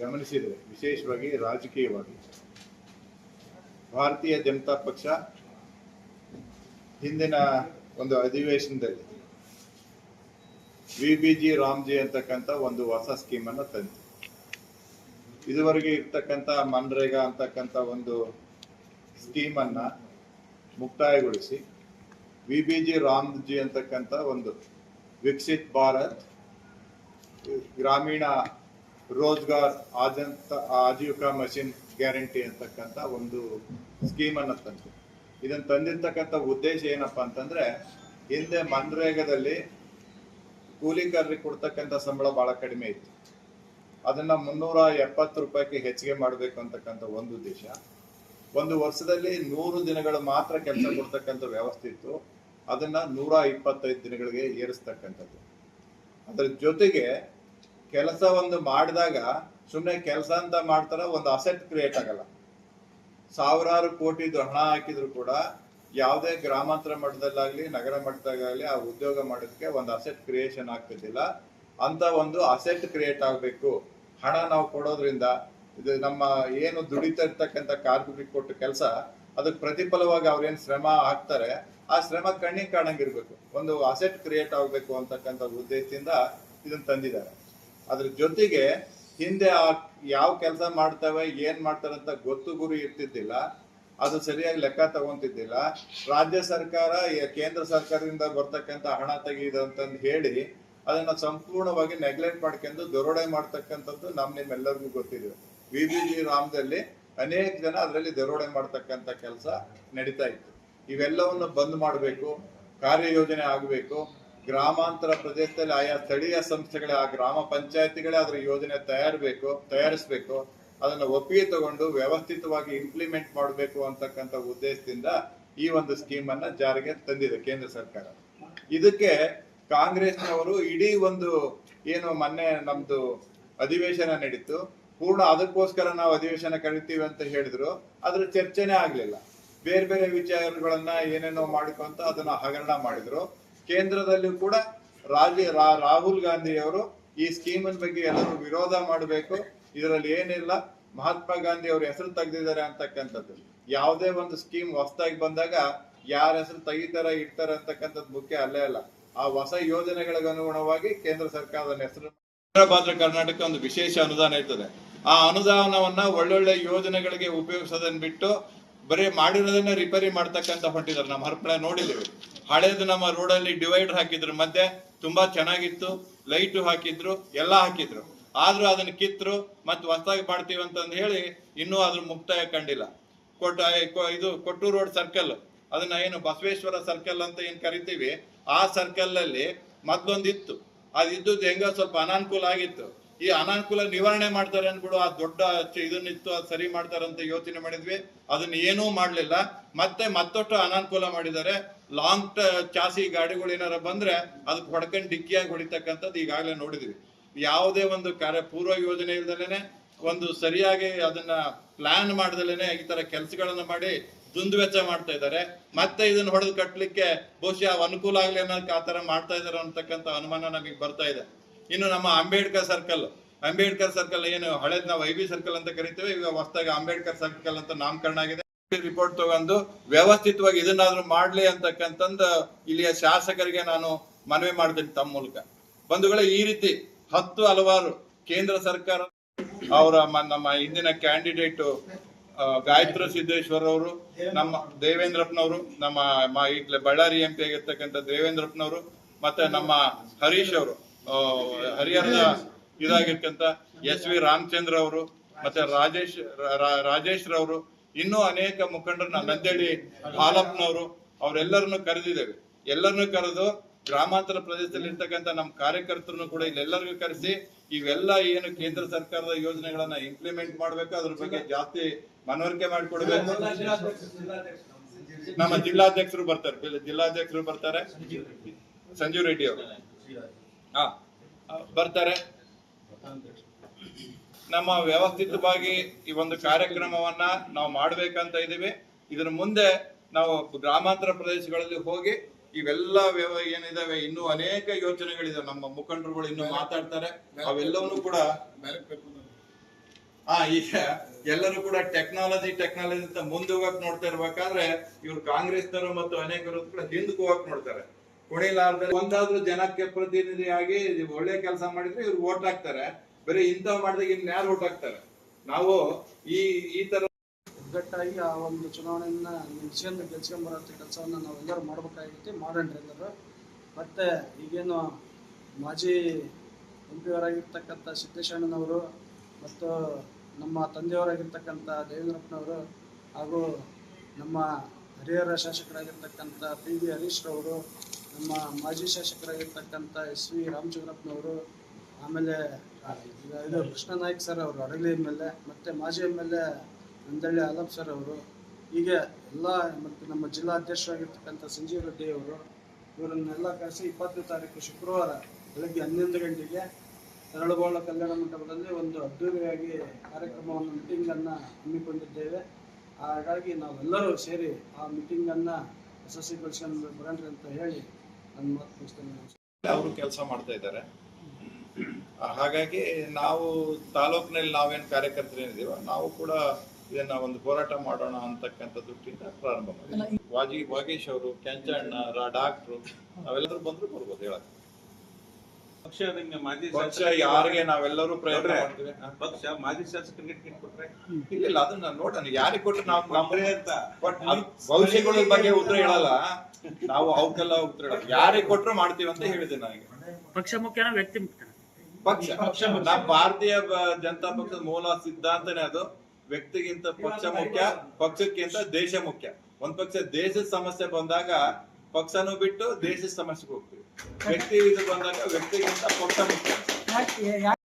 ಗಮನಿಸಿದರೆ, ವಿಶೇಷವಾಗಿ ರಾಜಕೀಯವಾಗಿ ಭಾರತೀಯ ಜನತಾ ಪಕ್ಷ ಹಿಂದಿನ ಒಂದು ಅಧಿವೇಶನದಲ್ಲಿ ವಿಬಿಜಿ ರಾಮ್ಜಿ ಅಂತಕ್ಕಂಥ ಒಂದು ಹೊಸ ಸ್ಕೀಮ್ ಅನ್ನು ತಂದಿದೆ. ಇದುವರೆಗೆ ಇರ್ತಕ್ಕಂಥ ಮನ್ರೇಗಾ ಅಂತಕ್ಕಂಥ ಒಂದು ಸ್ಕೀಮ್ ಅನ್ನ ಮುಕ್ತಾಯಗೊಳಿಸಿ ವಿಬಿಜಿ ರಾಮ್ಜಿ ಅಂತಕ್ಕಂಥ ಒಂದು ವಿಕಸಿತ್ ಭಾರತ್ ಗ್ರಾಮೀಣ ರೋಜ್ಗಾರ್ ಆಜೀವಿಕಾ ಮಿಷನ್ ಗ್ಯಾರಂಟಿ ಅಂತಕ್ಕಂಥ ಒಂದು ಸ್ಕೀಮ್ ಅನ್ನು ತಂದು ಇದನ್ನು ತಂದಿರ್ತಕ್ಕಂಥ ಉದ್ದೇಶ ಏನಪ್ಪಾ ಅಂತಂದ್ರೆ, ಹಿಂದೆ ಮನ್ರೇಗಾದಲ್ಲಿ ಕೂಲಿಗಾರರಿಗೆ ಕೊಡ್ತಕ್ಕಂಥ ಸಂಬಳ ಬಹಳ ಕಡಿಮೆ ಇತ್ತು. ಅದನ್ನ 370 ರೂಪಾಯಿಗೆ ಹೆಚ್ಚಿಗೆ ಮಾಡಬೇಕು ಅಂತಕ್ಕಂಥ ಒಂದು ಉದ್ದೇಶ. ಒಂದು ವರ್ಷದಲ್ಲಿ 100 ದಿನಗಳು ಮಾತ್ರ ಕೆಲಸ ಕೊಡ್ತಕ್ಕಂಥ ವ್ಯವಸ್ಥೆ ಇತ್ತು. ಅದನ್ನ 125 ದಿನಗಳಿಗೆ ಏರಿಸ್ತಕ್ಕಂಥದ್ದು. ಅದರ ಜೊತೆಗೆ ಕೆಲಸ ಒಂದು ಮಾಡಿದಾಗ ಸುಮ್ಮನೆ ಕೆಲಸ ಅಂತ ಮಾಡ್ತಾರ, ಒಂದು ಅಸೆಟ್ ಕ್ರಿಯೇಟ್ ಆಗಲ್ಲ. ಸಾವಿರಾರು ಕೋಟಿದು ಹಣ ಹಾಕಿದ್ರು ಕೂಡ ಯಾವುದೇ ಗ್ರಾಮಾಂತರ ಮಟ್ಟದಲ್ಲಾಗ್ಲಿ ನಗರ ಮಟ್ಟದಾಗಲಿ ಆ ಉದ್ಯೋಗ ಮಾಡೋದಕ್ಕೆ ಒಂದು ಅಸೆಟ್ ಕ್ರಿಯೇಷನ್ ಆಗ್ತಿದ್ದಿಲ್ಲ. ಅಂತ ಒಂದು ಅಸೆಟ್ ಕ್ರಿಯೇಟ್ ಆಗಬೇಕು. ಹಣ ನಾವು ಕೊಡೋದ್ರಿಂದ ಇದು ನಮ್ಮ ಏನು ದುಡಿತಾ ಇರ್ತಕ್ಕಂಥ ಕಾರ್ಮಿಕರಿಗೆ ಕೊಟ್ಟ ಕೆಲಸ ಅದಕ್ಕೆ ಪ್ರತಿಫಲವಾಗಿ ಅವ್ರೇನು ಶ್ರಮ ಹಾಕ್ತಾರೆ, ಆ ಶ್ರಮ ಕಣ್ಣಿಗೆ ಕಾಣಂಗಿರ್ಬೇಕು. ಒಂದು ಅಸೆಟ್ ಕ್ರಿಯೇಟ್ ಆಗಬೇಕು ಅಂತಕ್ಕಂಥ ಉದ್ದೇಶದಿಂದ ಇದನ್ನ ತಂದಿದ್ದಾರೆ. ಅದ್ರ ಜೊತೆಗೆ ಹಿಂದೆ ಯಾವ ಕೆಲಸ ಮಾಡ್ತವೆ ಏನ್ ಮಾಡ್ತಾರೆ ಅಂತ ಗೊತ್ತು ಗುರಿ ಇರ್ತಿದ್ದಿಲ್ಲ. ಅದು ಸರಿಯಾಗಿ ಲೆಕ್ಕ ತಗೊಂತಿದ್ದಿಲ್ಲ. ರಾಜ್ಯ ಸರ್ಕಾರ ಕೇಂದ್ರ ಸರ್ಕಾರದಿಂದ ಬರ್ತಕ್ಕಂಥ ಹಣ ತೆಗೆಯುದು ಅಂತಂದು ಹೇಳಿ ಅದನ್ನ ಸಂಪೂರ್ಣವಾಗಿ ನೆಗ್ಲೆಕ್ಟ್ ಮಾಡ್ಕೊಂಡು ದರೋಡೆ ಮಾಡ್ತಕ್ಕಂಥದ್ದು ನಿಮ್ಮೆಲ್ಲರಿಗೂ ಗೊತ್ತಿದೆ. ವಿಬಿಜಿ ರಾಮ್ದಲ್ಲಿ ಅನೇಕ ಜನ ಅದರಲ್ಲಿ ದರೋಡೆ ಮಾಡ್ತಕ್ಕಂಥ ಕೆಲಸ ನಡೀತಾ ಇತ್ತು. ಇವೆಲ್ಲವನ್ನು ಬಂದ್ ಮಾಡಬೇಕು, ಕಾರ್ಯಯೋಜನೆ ಆಗಬೇಕು. ಗ್ರಾಮಾಂತರ ಪ್ರದೇಶದಲ್ಲಿ ಆಯಾ ಸ್ಥಳೀಯ ಸಂಸ್ಥೆಗಳೇ, ಆ ಗ್ರಾಮ ಪಂಚಾಯತಿಗಳೇ ಅದರ ಯೋಜನೆ ತಯಾರಿಸಬೇಕು. ಅದನ್ನ ಒಪ್ಪಿಗೆ ತಗೊಂಡು ವ್ಯವಸ್ಥಿತವಾಗಿ ಇಂಪ್ಲಿಮೆಂಟ್ ಮಾಡಬೇಕು ಅಂತಕ್ಕಂಥ ಉದ್ದೇಶದಿಂದ ಈ ಒಂದು ಸ್ಕೀಮ್ ಅನ್ನ ಜಾರಿಗೆ ತಂದಿದೆ ಕೇಂದ್ರ ಸರ್ಕಾರ. ಇದಕ್ಕೆ ಕಾಂಗ್ರೆಸ್ನವರು ಇಡೀ ಒಂದು ಏನು ಮೊನ್ನೆ ನಮ್ದು ಅಧಿವೇಶನ ನಡೀತು, ಪೂರ್ಣ ಅದಕ್ಕೋಸ್ಕರ ನಾವು ಅಧಿವೇಶನ ಕರಿತೀವಿ ಅಂತ ಹೇಳಿದ್ರು. ಅದ್ರ ಚರ್ಚೆನೇ ಆಗ್ಲಿಲ್ಲ. ಬೇರೆ ಬೇರೆ ವಿಚಾರಗಳನ್ನ ಏನೇನೋ ಮಾಡಿಕೊಂತ ಅದನ್ನ ಹಗರಣ ಮಾಡಿದ್ರು. ಕೇಂದ್ರದಲ್ಲೂ ಕೂಡ ರಾಹುಲ್ ಗಾಂಧಿ ಅವರು ಈ ಸ್ಕೀಮಿನ ಬಗ್ಗೆ ಎಲ್ಲರೂ ವಿರೋಧ ಮಾಡಬೇಕು, ಇದರಲ್ಲಿ ಏನಿಲ್ಲ, ಮಹಾತ್ಮ ಗಾಂಧಿ ಅವ್ರ ಹೆಸರು ತೆಗೆದಿದ್ದಾರೆ ಅಂತಕ್ಕಂಥದ್ದು. ಯಾವುದೇ ಒಂದು ಸ್ಕೀಮ್ ಹೊಸದಾಗಿ ಬಂದಾಗ ಯಾರ ಹೆಸರು ತೆಗಿತಾರ ಇಡ್ತಾರ ಅಂತಕ್ಕಂಥದ್ದು ಮುಖ್ಯ ಅಲ್ಲೇ ಅಲ್ಲ. ಆ ಹೊಸ ಯೋಜನೆಗಳಿಗೆ ಅನುಗುಣವಾಗಿ ಕೇಂದ್ರ ಸರ್ಕಾರದ ಹೆಸರು ಭಾದ್ರ ಕರ್ನಾಟಕ ಒಂದು ವಿಶೇಷ ಅನುದಾನ ಇರ್ತದೆ. ಆ ಅನುದಾನವನ್ನ ಒಳ್ಳೊಳ್ಳೆ ಯೋಜನೆಗಳಿಗೆ ಉಪಯೋಗಿಸೋದನ್ನ ಬಿಟ್ಟು ಬರೀ ಮಾಡಿರೋದನ್ನ ರಿಪೇರಿ ಮಾಡ್ತಕ್ಕಂಥ ಹೊಂಟಿದ್ದಾರೆ. ನಮ್ಮ ಹರಪಳೆ ನೋಡಿದ್ದೀವಿ. ಹಳೇದು ನಮ್ಮ ರೋಡಲ್ಲಿ ಡಿವೈಡರ್ ಹಾಕಿದ್ರು, ಮಧ್ಯೆ ತುಂಬಾ ಚೆನ್ನಾಗಿತ್ತು, ಲೈಟು ಹಾಕಿದ್ರು, ಎಲ್ಲ ಹಾಕಿದ್ರು. ಆದ್ರೂ ಅದನ್ನ ಕಿತ್ತರು ಮತ್ತೆ ಹೊಸದಾಗಿ ಮಾಡ್ತೀವಿ ಅಂತಂದು ಹೇಳಿ ಇನ್ನೂ ಅದ್ರ ಮುಕ್ತಾಯ ಕಂಡಿಲ್ಲ. ಇದು ಕೊಟ್ಟೂರು ರೋಡ್ ಸರ್ಕಲ್, ಅದನ್ನ ಏನು ಬಸವೇಶ್ವರ ಸರ್ಕಲ್ ಅಂತ ಏನ್ ಕರಿತೀವಿ, ಆ ಸರ್ಕಲ್ ಅಲ್ಲಿ ಮತ್ತೊಂದಿತ್ತು. ಅದಿದ್ದು ಹೆಂಗ ಸ್ವಲ್ಪ ಅನಾನುಕೂಲ ಆಗಿತ್ತು. ಈ ಅನಾನುಕೂಲ ನಿವಾರಣೆ ಮಾಡ್ತಾರೆ ಅನ್ಬಿಡು, ಆ ದೊಡ್ಡ ಇದನ್ನಿತ್ತು ಅದು ಸರಿ ಮಾಡ್ತಾರಂತ ಯೋಚನೆ ಮಾಡಿದ್ವಿ. ಅದನ್ನ ಏನೂ ಮಾಡ್ಲಿಲ್ಲ. ಮತ್ತಷ್ಟು ಅನಾನುಕೂಲ ಮಾಡಿದ್ದಾರೆ. ಲಾಂಗ್ ಚಾಸಿ ಗಾಡಿಗಳು ಏನಾರ ಬಂದ್ರೆ ಅದಕ್ಕೆ ಹೊಡ್ಕೊಂಡು ಡಿಕ್ಕಿಯಾಗಿ ಹೊಡಿತಕ್ಕಂಥದ್ದು ಈಗಾಗಲೇ ನೋಡಿದ್ವಿ. ಯಾವುದೇ ಒಂದು ಪೂರ್ವ ಯೋಜನೆ ಇಲ್ದಲೇನೆ, ಒಂದು ಸರಿಯಾಗಿ ಅದನ್ನ ಪ್ಲಾನ್ ಮಾಡ್ದಲೇನೆ ಈ ತರ ಕೆಲಸಗಳನ್ನ ಮಾಡಿ ದುಂದುವೆಚ್ಚ ಮಾಡ್ತಾ ಇದ್ದಾರೆ. ಮತ್ತೆ ಇದನ್ನ ಹೊಡೆದು ಕಟ್ಟಲಿಕ್ಕೆ ಬಹುಶಃ ಅನುಕೂಲ ಆಗ್ಲಿ ಅನ್ನೋದಕ್ಕೆ ಆ ತರ ಮಾಡ್ತಾ ಇದಾರೆ ಅಂತಕ್ಕಂಥ ಅನುಮಾನ ನಮಗೆ ಬರ್ತಾ ಇದೆ. ಇನ್ನು ನಮ್ಮ ಅಂಬೇಡ್ಕರ್ ಸರ್ಕಲ್ ಏನು ಹಳೇದ್ ನಾವು ಐಬಿ ಸರ್ಕಲ್ ಅಂತ ಕರಿತೇವೆ, ಈಗ ಹೊಸದಾಗಿ ಅಂಬೇಡ್ಕರ್ ಸರ್ಕಲ್ ಅಂತ ನಾಮಕರಣ ಆಗಿದೆ. ರಿಪೋರ್ಟ್ ತಗೊಂಡು ವ್ಯವಸ್ಥಿತವಾಗಿ ಇದನ್ನಾದ್ರೂ ಮಾಡ್ಲಿ ಅಂತಕ್ಕಂಥದ್ದು ಇಲ್ಲಿಯ ಶಾಸಕರಿಗೆ ನಾನು ಮನವಿ ಮಾಡ್ತೀನಿ ತಮ್ಮ ಮೂಲಕ. ಬಂಧುಗಳೇ, ಈ ರೀತಿ ಹಲವಾರು ಕೇಂದ್ರ ಸರ್ಕಾರ ನಮ್ಮ ಹಿಂದಿನ ಕ್ಯಾಂಡಿಡೇಟ್ ಗಾಯತ್ರಿ ಸಿದ್ದೇಶ್ವರ್ ಅವರು, ನಮ್ಮ ದೇವೇಂದ್ರಪ್ಪನವರು, ನಮ್ಮ ಈಗಲೇ ಬಳ್ಳಾರಿ MP ಆಗಿರ್ತಕ್ಕಂಥ ದೇವೇಂದ್ರಪ್ಪನವರು, ಮತ್ತೆ ನಮ್ಮ ಹರೀಶ್ ಅವರು, ಹರಿಯಾಣದ ಇದಾಗಿರ್ತಕ್ಕಂಥ SV ರಾಮಚಂದ್ರ ಅವರು, ಮತ್ತೆ ರಾಜೇಶ್ ರವರು, ಇನ್ನೂ ಅನೇಕ ಮುಖಂಡರು, ನಂದೇಳಿ ಹಾಲಪ್ಪನವರು, ಅವರೆಲ್ಲರನ್ನು ಕರೆದಿದ್ದೇವೆ. ಎಲ್ಲರನ್ನು ಕರೆದು ಗ್ರಾಮಾಂತರ ಪ್ರದೇಶದಲ್ಲಿ ಇರ್ತಕ್ಕಂಥ ನಮ್ಮ ಕಾರ್ಯಕರ್ತರನ್ನು ಕೂಡ ಇಲ್ಲೆಲ್ಲರಿಗೂ ಕರೆಸಿ ಇವೆಲ್ಲ ಏನು ಕೇಂದ್ರ ಸರ್ಕಾರದ ಯೋಜನೆಗಳನ್ನ ಇಂಪ್ಲಿಮೆಂಟ್ ಮಾಡ್ಬೇಕು, ಅದ್ರ ಬಗ್ಗೆ ಜಾಸ್ತಿ ಮನವರಿಕೆ ಮಾಡಿಕೊಡ್ಬೇಕು. ನಮ್ಮ ಜಿಲ್ಲಾಧ್ಯಕ್ಷರು ಬರ್ತಾರೆ, ಸಂಜೀವ್ ರೆಡ್ಡಿ ಅವರು ಬರ್ತಾರೆ. ನಮ್ಮ ವ್ಯವಸ್ಥಿತವಾಗಿ ಈ ಒಂದು ಕಾರ್ಯಕ್ರಮವನ್ನ ನಾವು ಮಾಡ್ಬೇಕಂತ ಇದೀವಿ. ಇದರ ಮುಂದೆ ನಾವು ಗ್ರಾಮಾಂತರ ಪ್ರದೇಶಗಳಲ್ಲಿ ಹೋಗಿ ಇವೆಲ್ಲ ಏನಿದಾವೆ, ಇನ್ನೂ ಅನೇಕ ಯೋಚನೆಗಳಿದಾವೆ. ನಮ್ಮ ಮುಖಂಡರುಗಳು ಇನ್ನೂ ಮಾತಾಡ್ತಾರೆ. ಅವೆಲ್ಲವನ್ನೂ ಕೂಡ ಈಗ ಎಲ್ಲರೂ ಕೂಡ ಟೆಕ್ನಾಲಜಿ ಅಂತ ಮುಂದೆ ಹೋಗಕ್ ನೋಡ್ತಾ ಇರ್ಬೇಕಾದ್ರೆ ಇವ್ರು ಕಾಂಗ್ರೆಸ್ನವರು ಮತ್ತು ಅನೇಕರು ಕೂಡ ಹಿಂದಕ್ಕೆ ಹೋಗಕ್ ನೋಡ್ತಾರೆ. ಕುಣಿಲಾರ್ದ ಒಂದಾದ್ರೂ ಜನಕ್ಕೆ ಪ್ರತಿನಿಧಿಯಾಗಿ ಒಳ್ಳೆ ಕೆಲಸ ಮಾಡಿದ್ರೆ ಇವ್ರು ವೋಟ್ ಹಾಕ್ತಾರೆ. ಬರೀ ಇಂಥವ್ ಮಾಡಿದಾಗ ಇನ್ ಯಾರು ವೋಟ್ ಹಾಕ್ತಾರೆ? ನಾವು ಈ ತರ ಒಗ್ಗಟ್ಟಾಗಿ ಆ ಒಂದು ಚುನಾವಣೆಯನ್ನ ಗೆಲ್ಸ್ಕೊಂಬರೋ ಕೆಲಸವನ್ನ ನಾವೆಲ್ಲರೂ ಮಾಡ್ಬೇಕಾಗಿತ್ತು, ಮಾಡೋಣ್ರಿ ಎಲ್ಲರೂ. ಮತ್ತೆ ಈಗೇನು ಮಾಜಿ MP ಅವರಾಗಿರ್ತಕ್ಕಂಥ ಸಿದ್ದೇಶಣ್ಣನವರು ಮತ್ತು ನಮ್ಮ ತಂದೆಯವರಾಗಿರ್ತಕ್ಕಂಥ ದೇವೇಂದ್ರಪ್ಪನವರು ಹಾಗೂ ನಮ್ಮ ಹಿರಿಯರ ಶಾಸಕರಾಗಿರ್ತಕ್ಕಂಥ PB ಹರೀಶ್ ರವರು, ನಮ್ಮ ಮಾಜಿ ಶಾಸಕರಾಗಿರ್ತಕ್ಕಂಥ SV ರಾಮಚಂದ್ರಪ್ಪನವರು, ಆಮೇಲೆ ಇದು ಕೃಷ್ಣ ನಾಯ್ಕ್ ಸರ್ ಅವರು ಅಡಗಲಿ MLA, ಮತ್ತು ಮಾಜಿ MLA ನಂದಳ್ಳಿ ಆಲಪ್ ಸರ್ ಅವರು, ಹೀಗೆ ಎಲ್ಲ, ಮತ್ತು ನಮ್ಮ ಜಿಲ್ಲಾ ಅಧ್ಯಕ್ಷರಾಗಿರ್ತಕ್ಕಂಥ ಸಂಜೀವ್ ರೆಡ್ಡಿ ಅವರು, ಇವರನ್ನೆಲ್ಲ ಕರೆಸಿ 20ನೇ ತಾರೀಕು ಶುಕ್ರವಾರ ಬೆಳಗ್ಗೆ 11 ಗಂಟೆಗೆ ತರಳಬೋಳ ಕಲ್ಯಾಣ ಮಂಟಪದಲ್ಲಿ ಒಂದು ಅದ್ದೂರಿಯಾಗಿ ಕಾರ್ಯಕ್ರಮವನ್ನು ಮೀಟಿಂಗನ್ನು ಹಮ್ಮಿಕೊಂಡಿದ್ದೇವೆ. ಹಾಗಾಗಿ ನಾವೆಲ್ಲರೂ ಸೇರಿ ಆ ಮೀಟಿಂಗನ್ನು ಯಶಸ್ವಿಗೊಳಿಸ್ಕೊಂಡು ಬರೋಣ್ರಿ ಅಂತ ಹೇಳಿ ನನ್ನ ಮಾತು ಮುಗಿಸ್ತೇನೆ. ಅವರು ಕೆಲಸ ಮಾಡ್ತಾ ಇದ್ದಾರೆ. ಹಾಗಾಗಿ ನಾವು ತಾಲೂಕಿನಲ್ಲಿ ನಾವೇನು ಕಾರ್ಯಕರ್ತರು ಏನಿದೀವೋ ನಾವು ಕೂಡ ಇದನ್ನ ಒಂದು ಹೋರಾಟ ಮಾಡೋಣ ಅಂತಕ್ಕಂಥ ದೃಷ್ಟಿಯಿಂದ ಪ್ರಾರಂಭ ಮಾಡಿದ್ವಿ. ವಾಗೇಶ್ ಅವರು, ಕೆಂಚಣ್ಣ, ಡಾಕ್ಟ್ರು ನಾವೆಲ್ಲರೂ ಬಂದ್ರು ಬರ್ಬೋದು ಹೇಳಕ್. ಪಕ್ಷ ಯಾರಿಗೆ ನಾವೆಲ್ಲರೂ ಪ್ರಯತ್ನ ಮಾಡ್ತೀವಿ. ಪಕ್ಷ ಮಾಜಿ ಶಾಸಕರಿಗೆ ಟಿಕೆಟ್ ಕೊಟ್ರೆ ಇಲ್ಲ ಅದನ್ನ ನೋಡೋಣ, ಯಾರಿಗೆ ಕೊಟ್ಟರೆ ನಾವು ಭವಿಷ್ಯಗಳ ಬಗ್ಗೆ ಉತ್ತರ ಹೇಳಲ್ಲ ನಾವು, ಅವಕ್ಕೆಲ್ಲ ಉತ್ತರ ಹೇಳಲ್ಲ. ಯಾರಿಗೆ ಕೊಟ್ಟರು ಮಾಡ್ತೀವಿ ಅಂತ ಹೇಳಿದೆ ನನಗೆ. ಪಕ್ಷ ಮುಖ್ಯನ ವ್ಯಕ್ತಿ ಮುಖ್ಯನ? ಪಕ್ಷ ನಮ್ಮ ಭಾರತೀಯ ಜನತಾ ಪಕ್ಷದ ಮೂಲ ಸಿದ್ಧಾಂತನೇ ಅದು. ವ್ಯಕ್ತಿಗಿಂತ ಪಕ್ಷ ಮುಖ್ಯ, ಪಕ್ಷಕ್ಕಿಂತ ದೇಶ ಮುಖ್ಯ. ಒಂದ್ ಪಕ್ಷ ದೇಶದ ಸಮಸ್ಯೆ ಬಂದಾಗ ಪಕ್ಷನೂ ಬಿಟ್ಟು ದೇಶದ ಸಮಸ್ಯೆಗೆ ಹೋಗ್ತೀವಿ. ವ್ಯಕ್ತಿ ಇದು ಬಂದಾಗ ವ್ಯಕ್ತಿಗಿಂತ ಪಕ್ಷ ಮುಖ್ಯ.